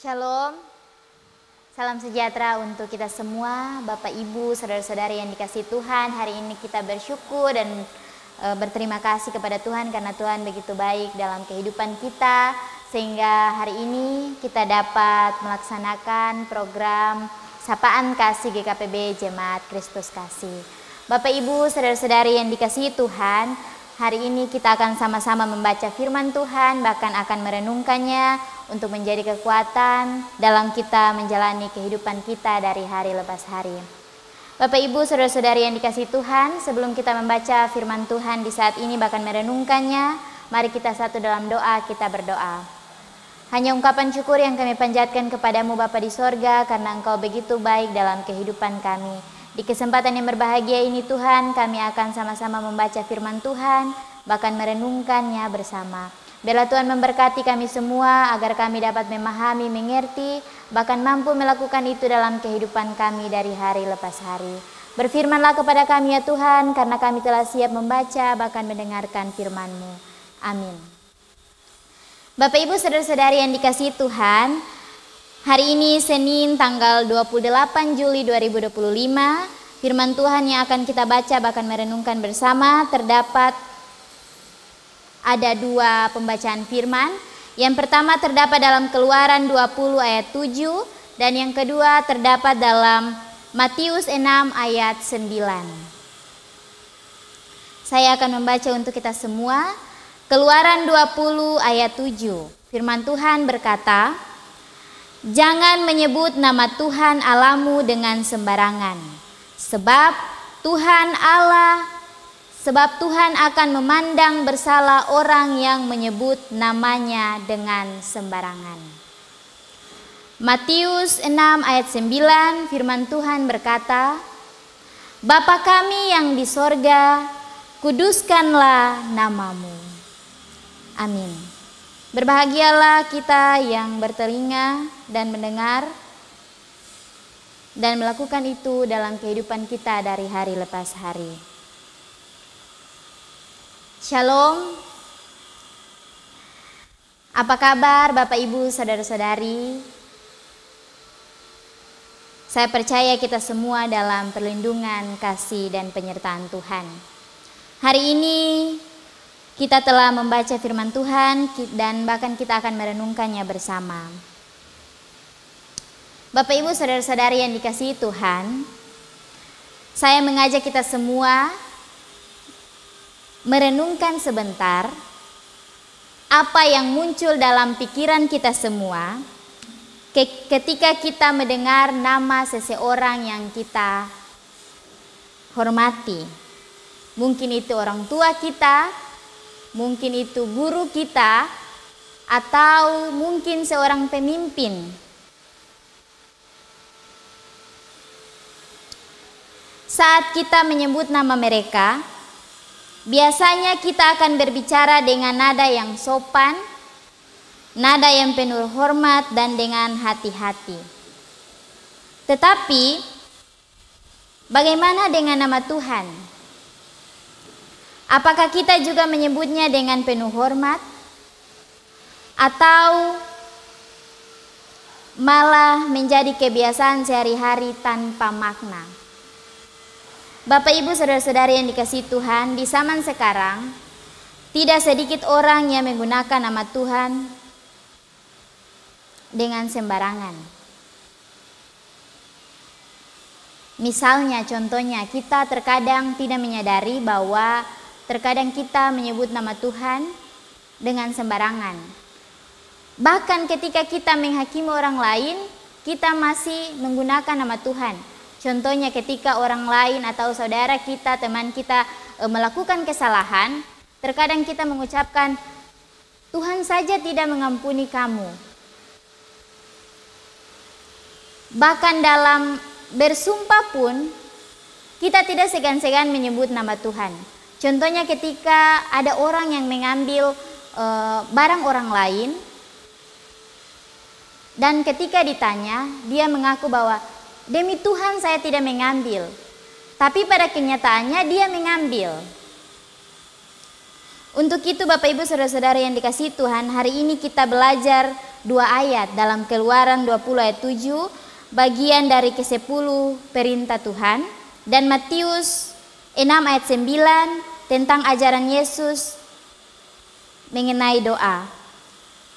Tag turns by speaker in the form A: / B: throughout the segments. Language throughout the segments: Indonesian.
A: Shalom, salam sejahtera untuk kita semua, Bapak Ibu, saudara-saudari yang dikasihi Tuhan. Hari ini kita bersyukur dan berterima kasih kepada Tuhan karena Tuhan begitu baik dalam kehidupan kita, sehingga hari ini kita dapat melaksanakan program Sapaan Kasih GKPB Jemaat Kristus Kasih. Bapak Ibu, saudara-saudari yang dikasihi Tuhan, hari ini kita akan sama-sama membaca firman Tuhan, bahkan akan merenungkannya untuk menjadi kekuatan dalam kita menjalani kehidupan kita dari hari lepas hari. Bapak Ibu, saudara-saudari yang dikasihi Tuhan, sebelum kita membaca firman Tuhan di saat ini bahkan merenungkannya, mari kita satu dalam doa, kita berdoa. Hanya ungkapan syukur yang kami panjatkan kepadamu Bapa di sorga, karena Engkau begitu baik dalam kehidupan kami. Di kesempatan yang berbahagia ini Tuhan, kami akan sama-sama membaca firman Tuhan, bahkan merenungkannya bersama. Biarlah Tuhan memberkati kami semua agar kami dapat memahami, mengerti, bahkan mampu melakukan itu dalam kehidupan kami dari hari lepas hari. Berfirmanlah kepada kami ya Tuhan, karena kami telah siap membaca bahkan mendengarkan firman-Mu. Amin. Bapak Ibu saudara-saudari yang dikasihi Tuhan, hari ini Senin tanggal 28 Juli 2025, firman Tuhan yang akan kita baca bahkan merenungkan bersama terdapat ada dua pembacaan firman. Yang pertama terdapat dalam Keluaran 20 ayat 7 dan yang kedua terdapat dalam Matius 6 ayat 9. Saya akan membaca untuk kita semua. Keluaran 20 ayat 7. Firman Tuhan berkata, "Jangan menyebut nama Tuhan Allahmu dengan sembarangan, sebab Tuhan akan memandang bersalah orang yang menyebut namanya dengan sembarangan." Matius 6 ayat 9, firman Tuhan berkata, "Bapa kami yang di sorga, kuduskanlah namamu." Amin. Berbahagialah kita yang bertelinga dan mendengar dan melakukan itu dalam kehidupan kita dari hari lepas hari. Shalom. Apa kabar Bapak Ibu saudara-saudari? Saya percaya kita semua dalam perlindungan, kasih dan penyertaan Tuhan. Hari ini kita telah membaca firman Tuhan dan bahkan kita akan merenungkannya bersama. Bapak Ibu saudara-saudari yang dikasihi Tuhan, saya mengajak kita semua merenungkan sebentar apa yang muncul dalam pikiran kita semua ketika kita mendengar nama seseorang yang kita hormati. Mungkin itu orang tua kita, mungkin itu guru kita, atau mungkin seorang pemimpin. Saat kita menyebut nama mereka, biasanya kita akan berbicara dengan nada yang sopan, nada yang penuh hormat dan dengan hati-hati. Tetapi, bagaimana dengan nama Tuhan? Apakah kita juga menyebutnya dengan penuh hormat? Atau malah menjadi kebiasaan sehari-hari tanpa makna? Bapak Ibu saudara-saudari yang dikasihi Tuhan, di zaman sekarang tidak sedikit orang yang menggunakan nama Tuhan dengan sembarangan. Misalnya, contohnya, kita terkadang tidak menyadari bahwa terkadang kita menyebut nama Tuhan dengan sembarangan. Bahkan ketika kita menghakimi orang lain, kita masih menggunakan nama Tuhan. Contohnya ketika orang lain atau saudara kita, teman kita melakukan kesalahan, terkadang kita mengucapkan, "Tuhan saja tidak mengampuni kamu." Bahkan dalam bersumpah pun, kita tidak segan-segan menyebut nama Tuhan. Contohnya ketika ada orang yang mengambil barang orang lain, dan ketika ditanya, dia mengaku bahwa, "Demi Tuhan saya tidak mengambil." Tapi pada kenyataannya dia mengambil. Untuk itu Bapak Ibu saudara-saudara yang dikasihi Tuhan, hari ini kita belajar dua ayat dalam Keluaran 20 ayat 7, bagian dari ke-10 perintah Tuhan, dan Matius 6 ayat 9 tentang ajaran Yesus mengenai doa.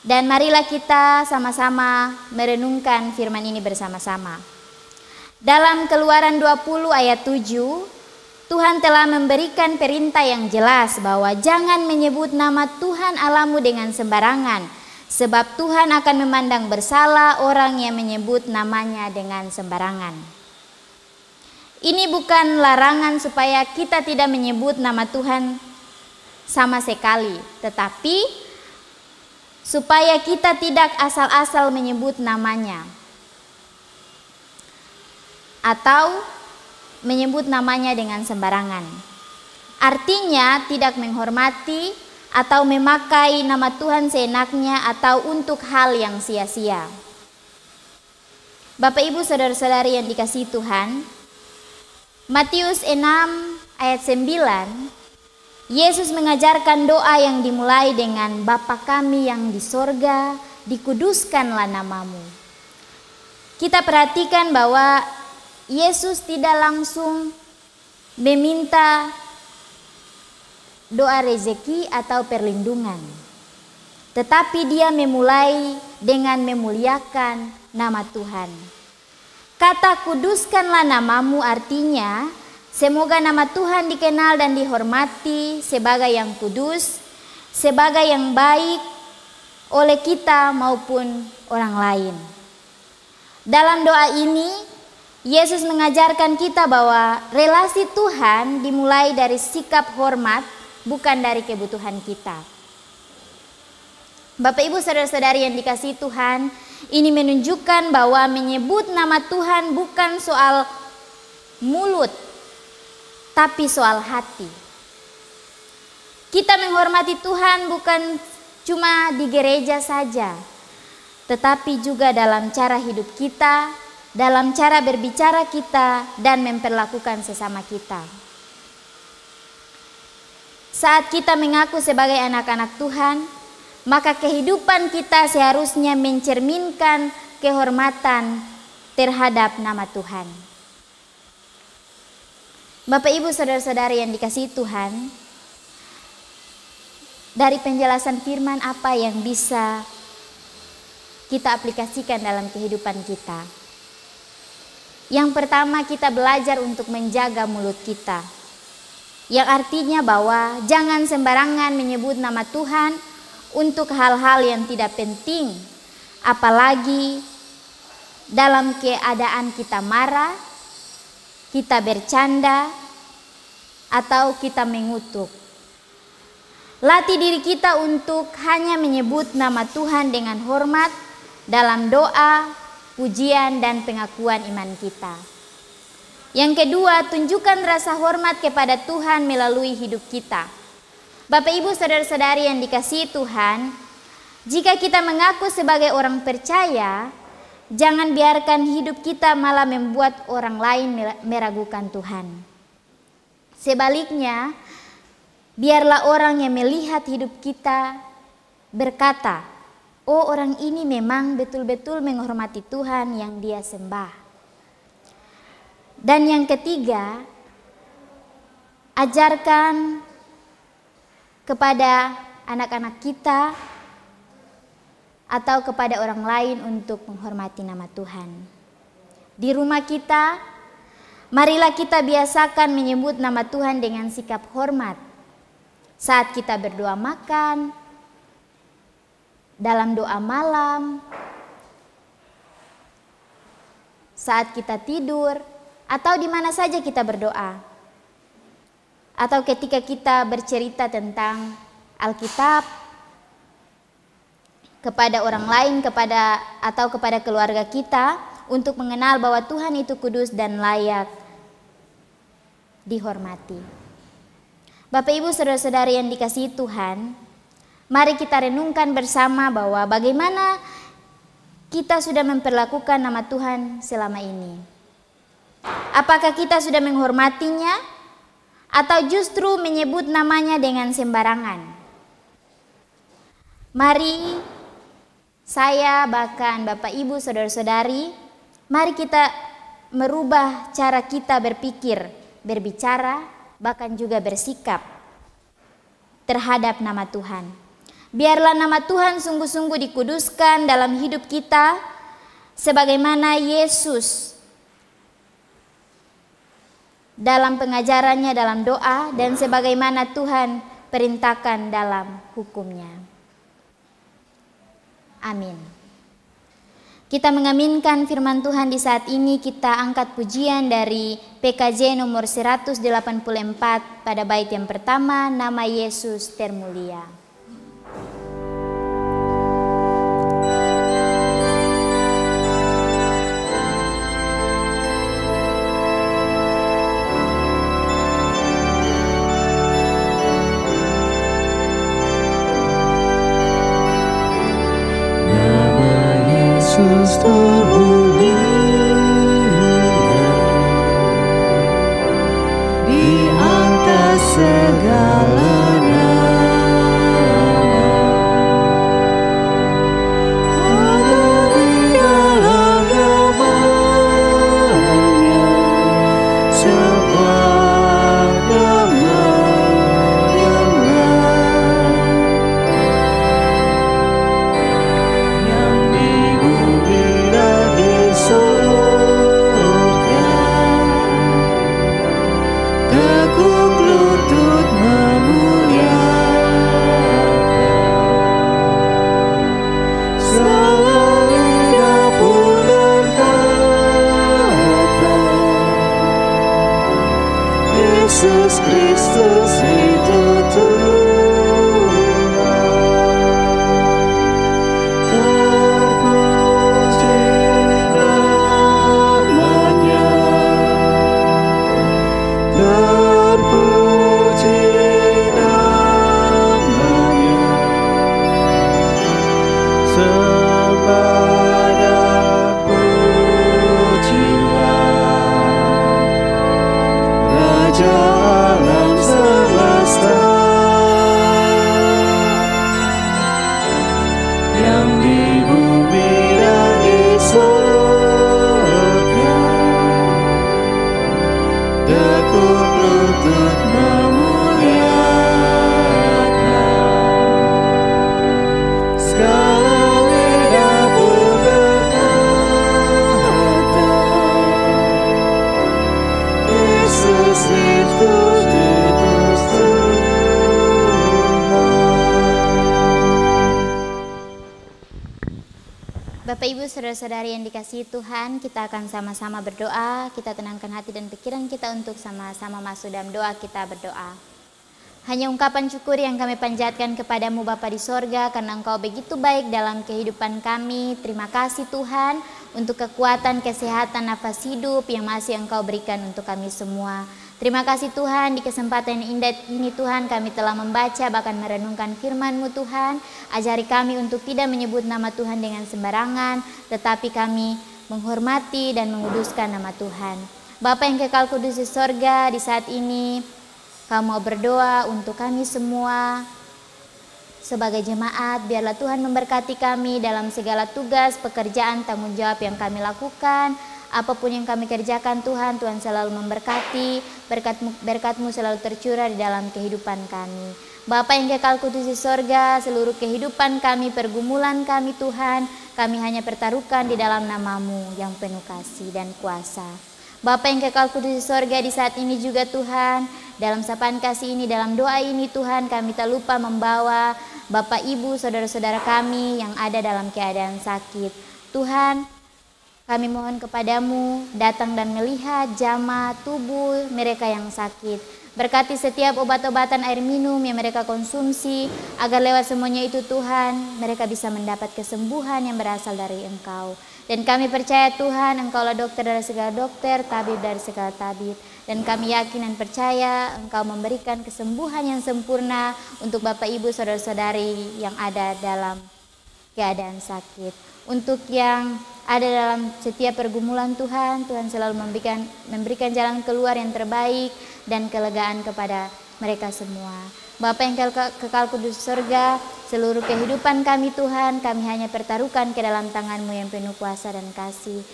A: Dan marilah kita sama-sama merenungkan firman ini bersama-sama. Dalam Keluaran 20 ayat 7, Tuhan telah memberikan perintah yang jelas bahwa jangan menyebut nama Tuhan Allahmu dengan sembarangan, sebab Tuhan akan memandang bersalah orang yang menyebut namanya dengan sembarangan. Ini bukan larangan supaya kita tidak menyebut nama Tuhan sama sekali, tetapi supaya kita tidak asal-asal menyebut namanya atau menyebut namanya dengan sembarangan. Artinya tidak menghormati atau memakai nama Tuhan seenaknya atau untuk hal yang sia-sia. Bapak Ibu saudara-saudari yang dikasihi Tuhan, Matius 6 ayat 9, Yesus mengajarkan doa yang dimulai dengan Bapa kami yang di sorga, dikuduskanlah namamu. Kita perhatikan bahwa Yesus tidak langsung meminta doa rezeki atau perlindungan, tetapi dia memulai dengan memuliakan nama Tuhan. Kata kuduskanlah namamu artinya semoga nama Tuhan dikenal dan dihormati sebagai yang kudus, sebagai yang baik oleh kita maupun orang lain. Dalam doa ini, Yesus mengajarkan kita bahwa relasi Tuhan dimulai dari sikap hormat, bukan dari kebutuhan kita. Bapak Ibu saudara-saudari yang dikasihi Tuhan, ini menunjukkan bahwa menyebut nama Tuhan bukan soal mulut, tapi soal hati. Kita menghormati Tuhan bukan cuma di gereja saja, tetapi juga dalam cara hidup kita, dalam cara berbicara kita, dan memperlakukan sesama kita. Saat kita mengaku sebagai anak-anak Tuhan, maka kehidupan kita seharusnya mencerminkan kehormatan terhadap nama Tuhan. Bapak Ibu saudara-saudari yang dikasihi Tuhan, dari penjelasan firman apa yang bisa kita aplikasikan dalam kehidupan kita? Yang pertama, kita belajar untuk menjaga mulut kita, yang artinya bahwa jangan sembarangan menyebut nama Tuhan untuk hal-hal yang tidak penting, apalagi dalam keadaan kita marah, kita bercanda, atau kita mengutuk. Latih diri kita untuk hanya menyebut nama Tuhan dengan hormat dalam doa, pujian, dan pengakuan iman kita. Yang kedua, tunjukkan rasa hormat kepada Tuhan melalui hidup kita. Bapak Ibu saudara-saudari yang dikasihi Tuhan, jika kita mengaku sebagai orang percaya, jangan biarkan hidup kita malah membuat orang lain meragukan Tuhan. Sebaliknya, biarlah orang yang melihat hidup kita berkata, oh, orang ini memang betul-betul menghormati Tuhan yang dia sembah. Dan yang ketiga, ajarkan kepada anak-anak kita atau kepada orang lain untuk menghormati nama Tuhan. Di rumah kita, marilah kita biasakan menyebut nama Tuhan dengan sikap hormat. Saat kita berdoa makan, dalam doa malam, saat kita tidur, atau di mana saja kita berdoa. Atau ketika kita bercerita tentang Alkitab kepada orang lain, atau kepada keluarga kita, untuk mengenal bahwa Tuhan itu kudus dan layak dihormati. Bapak Ibu saudara-saudari yang dikasihi Tuhan, mari kita renungkan bersama bahwa bagaimana kita sudah memperlakukan nama Tuhan selama ini. Apakah kita sudah menghormatinya atau justru menyebut namanya dengan sembarangan? Mari saya, bahkan Bapak Ibu, saudara-saudari, mari kita merubah cara kita berpikir, berbicara, bahkan juga bersikap terhadap nama Tuhan. Biarlah nama Tuhan sungguh-sungguh dikuduskan dalam hidup kita, sebagaimana Yesus dalam pengajarannya dalam doa, dan sebagaimana Tuhan perintahkan dalam hukumnya. Amin. Kita mengaminkan firman Tuhan di saat ini. Kita angkat pujian dari PKJ nomor 184 pada bait yang pertama, nama Yesus termulia.
B: Yesus termulia di atas segala nama, ada di dalam namanya semua nama yang lain, yang di bumi dan di surga, tekuk lutut memuliakan, segala lidah pun berkata, Yesus Kristus itu Tuhan. Terpuji namanya, terpuji namanya, sembah dan pujilah Raja alam semesta, yang di bumi dan di surga, tekuk lutut memuliakan, segala lidah pun berkata, Yesus itu Tuhan.
A: Bapak Ibu saudara-saudari yang dikasihi Tuhan, kita akan sama-sama berdoa. Kita tenangkan hati dan pikiran kita untuk sama-sama masuk dalam doa. Kita berdoa. Hanya ungkapan syukur yang kami panjatkan kepadamu Bapa di sorga, karena Engkau begitu baik dalam kehidupan kami. Terima kasih Tuhan untuk kekuatan, kesehatan, nafas hidup yang masih Engkau berikan untuk kami semua. Terima kasih Tuhan, di kesempatan yang indah ini Tuhan kami telah membaca bahkan merenungkan firman-Mu Tuhan. Ajari kami untuk tidak menyebut nama Tuhan dengan sembarangan, tetapi kami menghormati dan menguduskan nama Tuhan. Bapa yang kekal kudus di sorga, di saat ini Kau mau berdoa untuk kami semua sebagai jemaat. Biarlah Tuhan memberkati kami dalam segala tugas, pekerjaan, tanggung jawab yang kami lakukan. Apapun yang kami kerjakan Tuhan, Tuhan selalu memberkati, berkat-Mu selalu tercurah di dalam kehidupan kami. Bapa yang kekal kudus di sorga, seluruh kehidupan kami, pergumulan kami Tuhan, kami hanya pertaruhkan di dalam nama-Mu yang penuh kasih dan kuasa. Bapa yang kekal kudus di sorga, di saat ini juga Tuhan, dalam sapaan kasih ini, dalam doa ini Tuhan, kami tak lupa membawa Bapak Ibu, saudara-saudara kami yang ada dalam keadaan sakit. Tuhan, kami mohon kepadamu, datang dan melihat jamah tubuh mereka yang sakit. Berkati setiap obat-obatan air minum yang mereka konsumsi, agar lewat semuanya itu Tuhan, mereka bisa mendapat kesembuhan yang berasal dari Engkau. Dan kami percaya Tuhan, Engkaulah dokter dari segala dokter, tabib dari segala tabib. Dan kami yakin dan percaya Engkau memberikan kesembuhan yang sempurna untuk Bapak Ibu saudara-saudari yang ada dalam keadaan sakit. Untuk yang ada dalam setiap pergumulan Tuhan, Tuhan selalu memberikan jalan keluar yang terbaik dan kelegaan kepada mereka semua. Bapa yang kekal kudus surga, seluruh kehidupan kami Tuhan, kami hanya pertaruhkan ke dalam tangan-Mu yang penuh kuasa dan kasih.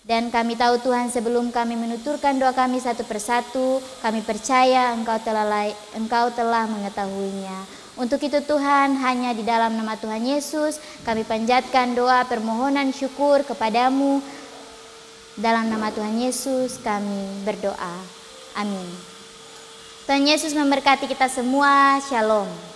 A: Dan kami tahu Tuhan, sebelum kami menuturkan doa kami satu persatu, kami percaya Engkau telah mengetahuinya. Untuk itu Tuhan, hanya di dalam nama Tuhan Yesus, kami panjatkan doa permohonan syukur kepadamu. Dalam nama Tuhan Yesus kami berdoa. Amin. Tuhan Yesus memberkati kita semua. Shalom.